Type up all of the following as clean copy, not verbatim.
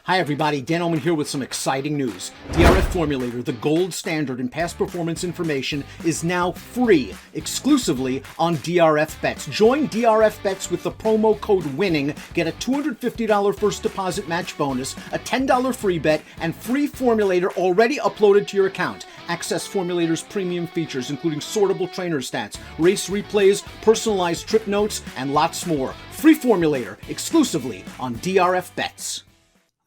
Hi everybody, Dan Oman here with some exciting news. DRF Formulator, the gold standard in past performance information, is now free, exclusively on DRF Bets. Join DRF Bets with the promo code WINNING, get a $250 first deposit match bonus, a $10 free bet, and free Formulator already uploaded to your account. Access Formulator's premium features, including sortable trainer stats, race replays, personalized trip notes, and lots more. Free Formulator, exclusively on DRF Bets.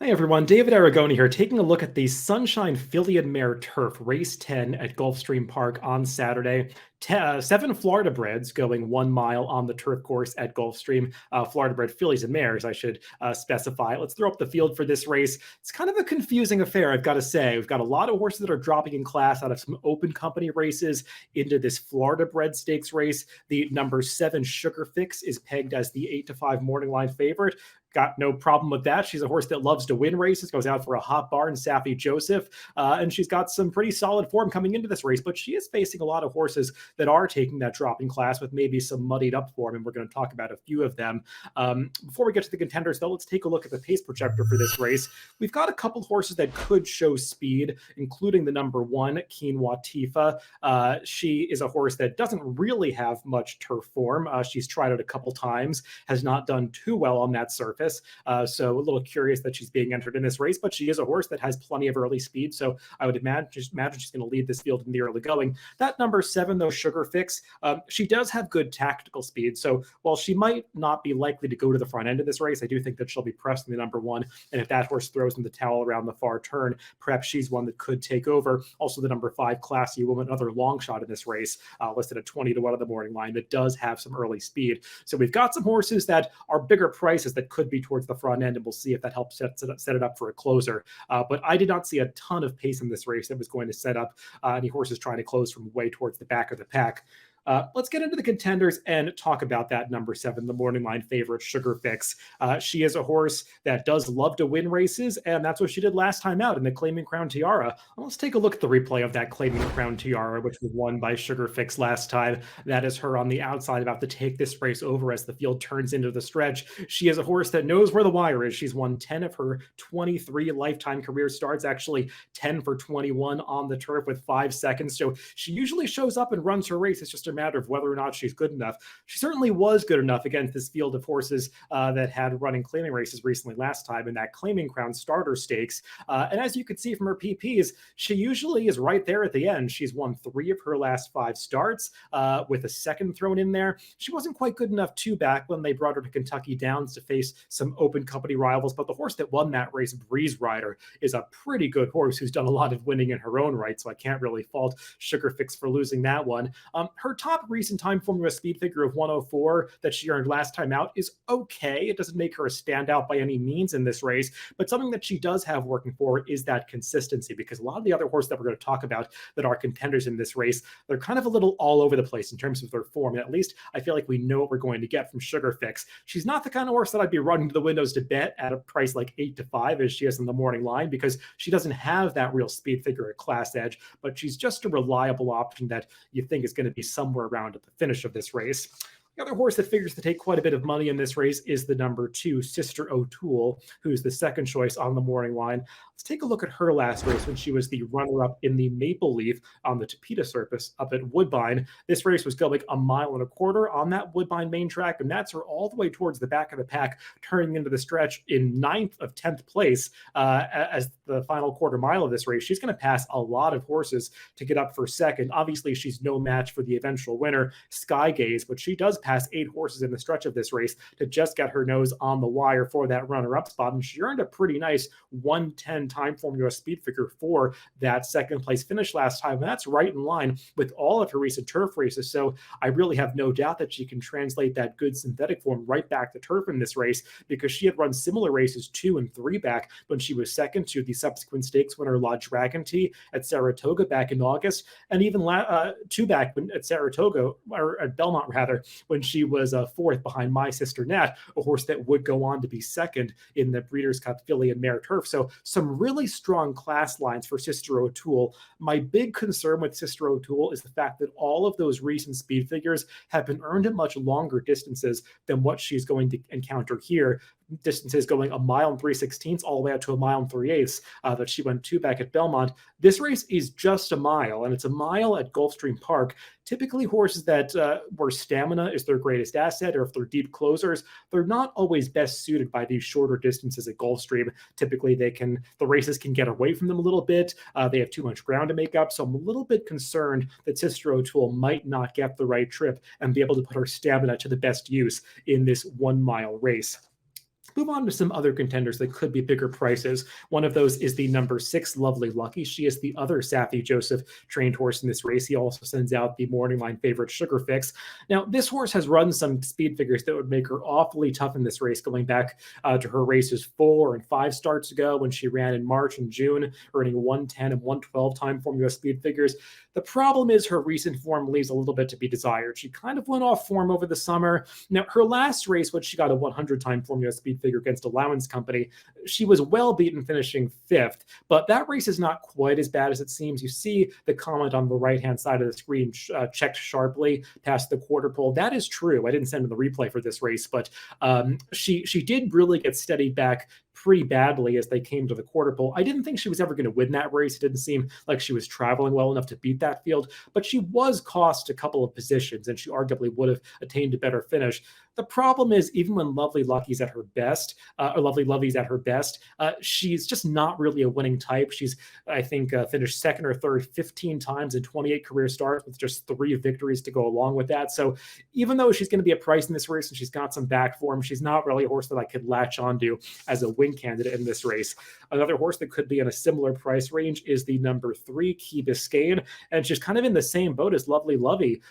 Hi everyone, David Aragona here, taking a look at the Sunshine Filly Mare Turf, race 10 at Gulfstream Park on Saturday. 7 Florida breds going 1 mile on the turf course at Gulfstream. Florida bred fillies and mares, I should specify. Let's throw up the field for this race. It's kind of a confusing affair, I've got to say. We've got a lot of horses that are dropping in class out of some open company races into this Florida bred stakes race. The number 7 Sugar Fix is pegged as the 8-5 morning line favorite. Got no problem with that. She's a horse that loves to win races, goes out for a hot barn, Saffy Joseph, and she's got some pretty solid form coming into this race, but she is facing a lot of horses that are taking that dropping class with maybe some muddied up form, and we're going to talk about a few of them. Before we get to the contenders, though, let's take a look at the pace projector for this race. We've got a couple horses that could show speed, including the number 1, Quinoa Tifa. She is a horse that doesn't really have much turf form. She's tried it a couple times, has not done too well on that surface. So a little curious that she's being entered in this race, but she is a horse that has plenty of early speed. So I would imagine she's going to lead this field in the early going. That number 7, though, Sugar Fix, she does have good tactical speed. So while she might not be likely to go to the front end of this race, I do think that she'll be pressed in the number 1. And if that horse throws in the towel around the far turn, perhaps she's one that could take over. Also, the number 5, Classy Woman, another long shot in this race, listed at 20-1 on the morning line, that does have some early speed. So we've got some horses that are bigger prices that could be towards the front end, and we'll see if that helps set it up for a closer. But I did not see a ton of pace in this race that was going to set up any horses trying to close from way towards the back of the pack. Let's get into the contenders and talk about that number 7, the morning line favorite, Sugar Fix. She is a horse that does love to win races, and that's what she did last time out in the Claiming Crown Tiara. Let's take a look at the replay of that Claiming Crown Tiara, which was won by Sugar Fix last time. That is her on the outside, about to take this race over as the field turns into the stretch. She is a horse that knows where the wire is. She's won 10 of her 23 lifetime career starts, actually 10 for 21 on the turf with 5 seconds. So she usually shows up and runs her race. It's just a matter of whether or not she's good enough. She certainly was good enough against this field of horses that had running claiming races recently last time in that Claiming Crown Starter Stakes. And as you can see from her PPs, she usually is right there at the end. She's won 3 of her last 5 starts with a second thrown in there. She wasn't quite good enough to back when they brought her to Kentucky Downs to face some open company rivals, but the horse that won that race, Breeze Rider, is a pretty good horse who's done a lot of winning in her own right, so I can't really fault Sugar Fix for losing that one. Her top recent time formula speed figure of 104 that she earned last time out is okay. It doesn't make her a standout by any means in this race, but something that she does have working for her is that consistency, because a lot of the other horses that we're going to talk about that are contenders in this race, they're kind of a little all over the place in terms of their form. And at least I feel like we know what we're going to get from Sugar Fix. She's not the kind of horse that I'd be running to the windows to bet at a price like 8-5 as she is in the morning line, because she doesn't have that real speed figure at class edge, but she's just a reliable option that you think is going to be somewhere around at the finish of this race. The other horse that figures to take quite a bit of money in this race is the number 2, Sister Otoole, who's the second choice on the morning line. Let's take a look at her last race when she was the runner-up in the Maple Leaf on the Tapeta surface up at Woodbine. This race was going 1.25 miles on that Woodbine main track, and that's her all the way towards the back of the pack, turning into the stretch in 9th of 10th place as the final quarter mile of this race. She's going to pass a lot of horses to get up for second. Obviously, she's no match for the eventual winner, Sky Gaze, but she does pass 8 horses in the stretch of this race to just get her nose on the wire for that runner-up spot, and she earned a pretty nice 110 time formula speed figure for that second place finish last time, and that's right in line with all of her recent turf races. So I really have no doubt that she can translate that good synthetic form right back to turf in this race, because she had run similar races 2 and 3 back when she was second to the subsequent stakes winner La Dragon Tea at Saratoga back in August, and even 2 back at Saratoga, or at Belmont rather, when she was 4th behind My Sister Nat, a horse that would go on to be second in the Breeders' Cup Filly and Mare Turf. So some really strong class lines for Sister Otoole. My big concern with Sister Otoole is the fact that all of those recent speed figures have been earned at much longer distances than what she's going to encounter here. distances going 1 mile and 3/16 all the way out to 1 mile and 3/8 that she went 2 back at Belmont. This race is just a mile, and it's a mile at Gulfstream Park. Typically, horses that where stamina is their greatest asset, or if they're deep closers, they're not always best suited by these shorter distances at Gulfstream. Typically, the races can get away from them a little bit. They have too much ground to make up, so I'm a little bit concerned that Sister Otoole might not get the right trip and be able to put her stamina to the best use in this 1 mile race. Move on to some other contenders that could be bigger prices. One of those is the number 6, Lovely Lucky. She is the other Safi Joseph trained horse in this race. He also sends out the morning line favorite Sugar Fix. Now, this horse has run some speed figures that would make her awfully tough in this race, going back to her races 4 and 5 starts ago when she ran in March and June, earning 110 and 112 time formula speed figures. The problem is her recent form leaves a little bit to be desired. She kind of went off form over the summer. Now, her last race, when she got a 100 time formula speed figure against Allowance Company, she was well beaten, finishing 5th, but that race is not quite as bad as it seems. You see the comment on the right-hand side of the screen checked sharply past the quarter pole. That is true. I didn't send in the replay for this race, but she did really get steady back pretty badly as they came to the quarter pole. I didn't think she was ever going to win that race. It didn't seem like she was traveling well enough to beat that field, but she was cost a couple of positions, and she arguably would have attained a better finish. The problem is, even when Lovely Lucky's at her best, or Lovely Lovey's at her best, she's just not really a winning type. She's, I think, finished 2nd or 3rd 15 times in 28 career starts with just 3 victories to go along with that. So even though she's going to be a price in this race and she's got some back form, she's not really a horse that I could latch onto as a win candidate in this race. Another horse that could be in a similar price range is the number 3, Key Biscayne, and she's kind of in the same boat as Lovely Lovey.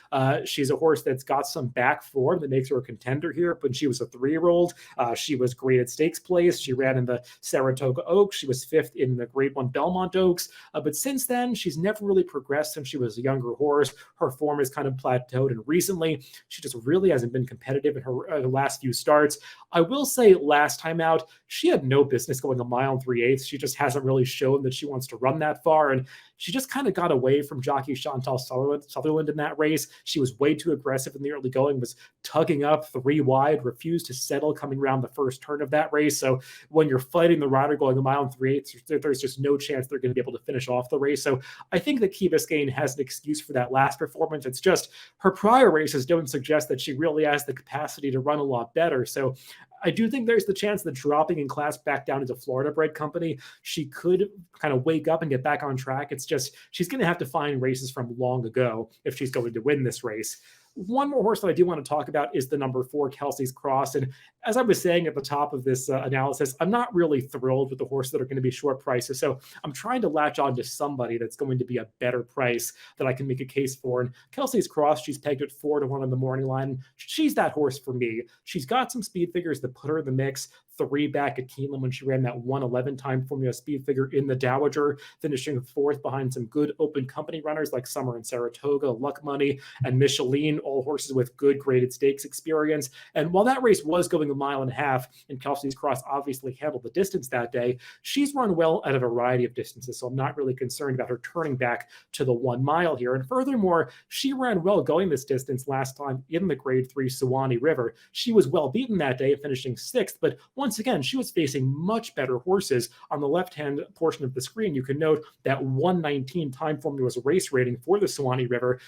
She's a horse that's got some back form that makes her a contender here. When she was a 3-year-old, she was great at stakes plays. She ran in the Saratoga Oaks. She was 5th in the Grade 1 Belmont Oaks. But since then, she's never really progressed since she was a younger horse. Her form has kind of plateaued, and recently, she just really hasn't been competitive in her last few starts. I will say, last time out, she had no business going 1 mile and 3/8. She just hasn't really shown that she wants to run that far, and she just kind of got away from jockey Chantal Sutherland in that race. She was way too aggressive in the early going, was tugging up 3 wide, refused to settle coming around the first turn of that race. So when you're fighting the rider going 1 mile and 3/8, there's just no chance they're going to be able to finish off the race. So I think that Key Biscayne has an excuse for that last performance. It's just her prior races don't suggest that she really has the capacity to run a lot better. So I do think there's the chance that dropping in class back down into Florida bred company, she could kind of wake up and get back on track. It's just she's going to have to find races from long ago if she's going to win this race. One more horse that I do want to talk about is the number 4, Kelsey's Cross. And as I was saying at the top of this analysis, I'm not really thrilled with the horses that are going to be short prices. So I'm trying to latch on to somebody that's going to be a better price that I can make a case for. And Kelsey's Cross, she's pegged at 4-1 on the morning line. She's that horse for me. She's got some speed figures that put her in the mix. 3 back at Keeneland when she ran that 111 time formula speed figure in the Dowager, finishing 4th behind some good open company runners like Summer and Saratoga, Luck Money, and Micheline, all horses with good graded stakes experience. And while that race was going 1.5 miles, and Kelsey's Cross obviously handled the distance that day, she's run well at a variety of distances, so I'm not really concerned about her turning back to the 1 mile here. And furthermore, she ran well going this distance last time in the Grade 3 Suwannee River. She was well beaten that day, finishing 6th, but once again, she was facing much better horses. On the left-hand portion of the screen, you can note that 119 time formula was a race rating for the Suwannee River.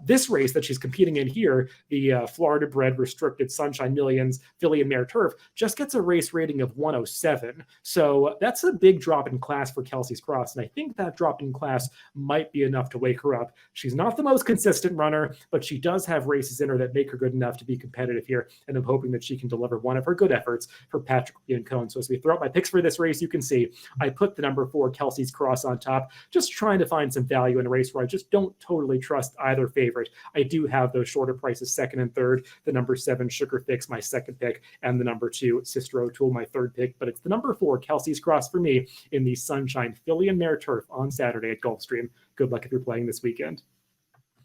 This race that she's competing in here, the Florida-bred restricted Sunshine Filly Mare Turf, just gets a race rating of 107. So that's a big drop in class for Kelsey's Cross, and I think that drop in class might be enough to wake her up. She's not the most consistent runner, but she does have races in her that make her good enough to be competitive here, and I'm hoping that she can deliver one of her good efforts for Patrick Biancone. So as we throw out my picks for this race, you can see I put the number 4 Kelsey's Cross on top, just trying to find some value in a race where I just don't totally trust either favorite. I do have those shorter prices 2nd and 3rd, the number 7 Sugar Fix, my 2nd pick, and the number 2 Sister Otoole, my 3rd pick, but it's the number 4 Kelsey's Cross for me in the Sunshine Filly Mare Turf on Saturday at Gulfstream. Good luck if you're playing this weekend.